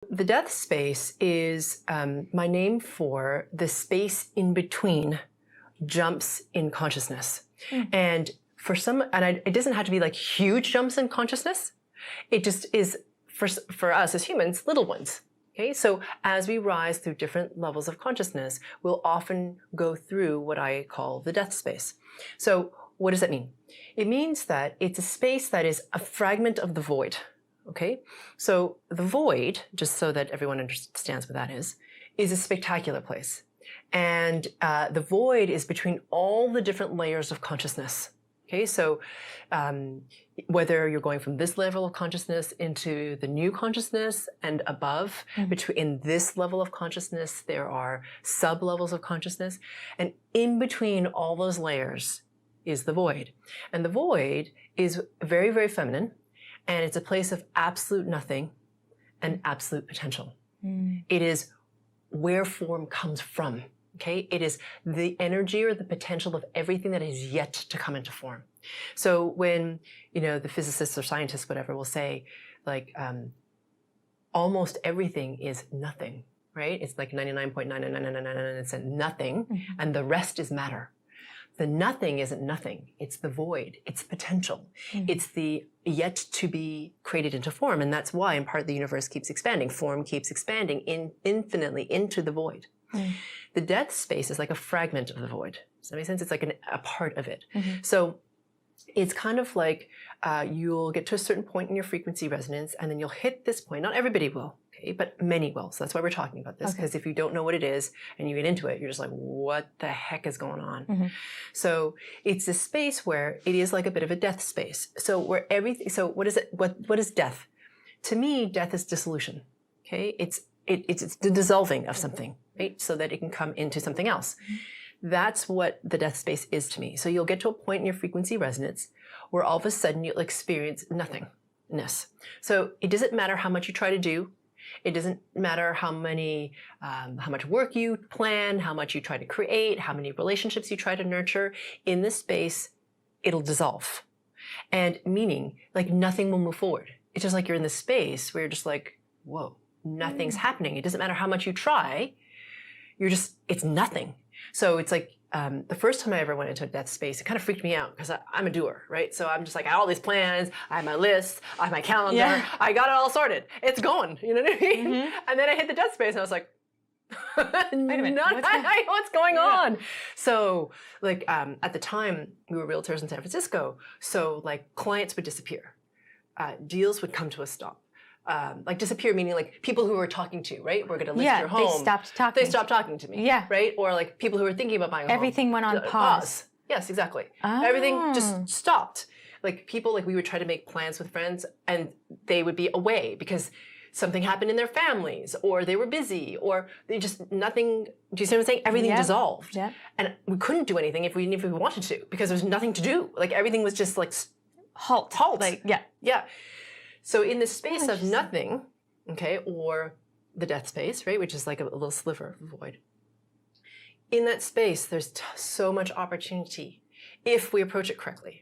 The death space is my name for the space in between jumps in consciousness. And for some, it doesn't have to be like huge jumps in consciousness. It just is for us as humans, little ones. Okay, so as we rise through different levels of consciousness, we'll often go through what I call the death space. So what does that mean? It means that it's a space that is a fragment of the void. Okay, so the void, just so that everyone understands what that is a spectacular place. And the void is between all the different layers of consciousness. Okay, so whether you're going from this level of consciousness into the new consciousness and above, in this level of consciousness, there are sub-levels of consciousness. And in between all those layers is the void. And the void is very, very feminine. And it's a place of absolute nothing and absolute potential. It is where form comes from. Okay, it is the energy or the potential of everything that is yet to come into form. So when, the physicists or scientists, whatever, will say, like, almost everything is nothing, right? It's like 99.99999, it's nothing, and the rest is matter. The nothing isn't nothing. It's the void. It's potential. It's the yet to be created into form. And that's why, in part, the universe keeps expanding. Form keeps expanding infinitely into the void. The death space is like a fragment of the void. Does that make sense? It's like a part of it. So it's kind of like you'll get to a certain point in your frequency resonance, and then you'll hit this point. Not everybody will, okay, but many will. So that's why we're talking about this, because if you don't know what it is and you get into it, you're just like, what the heck is going on? So it's a space where it is like a bit of a death space. So where everything, so what is it? What is death? To me, death is dissolution. Okay, it's the dissolving of something, right? So that it can come into something else. That's what the death space is to me. So you'll get to a point in your frequency resonance where all of a sudden you'll experience nothingness. So it doesn't matter how much you try to do. It doesn't matter how much work you plan, how much you try to create, how many relationships you try to nurture. In this space, it'll dissolve. And meaning, like, nothing will move forward. It's just like you're in this space where you're just like, whoa, nothing's happening. It doesn't matter how much you try. It's nothing. So it's like, the first time I ever went into a death space, it kind of freaked me out because I'm a doer, right? So I'm just like, I have all these plans, I have my list, I have my calendar, I got it all sorted. It's going, you know what I mean? And then I hit the death space and I was like, wait a minute, what's going on? So like, at the time we were realtors in San Francisco. So like clients would disappear. Deals would come to a stop. Like disappear, meaning like people who were talking to, right? We're going to list your home. They stopped talking. They stopped talking to me. Right? Or like people who were thinking about buying a home. Everything went on pause. Yes, exactly. Everything just stopped. Like people, like we would try to make plans with friends and they would be away because something happened in their families or they were busy or they just nothing. Do you see what I'm saying? Everything dissolved. And we couldn't do anything if we wanted to because there was nothing to do. Like everything was just like halt. Like, yeah. So in the space of nothing, okay, or the death space, right, which is like a little sliver of void, in that space, there's so much opportunity if we approach it correctly.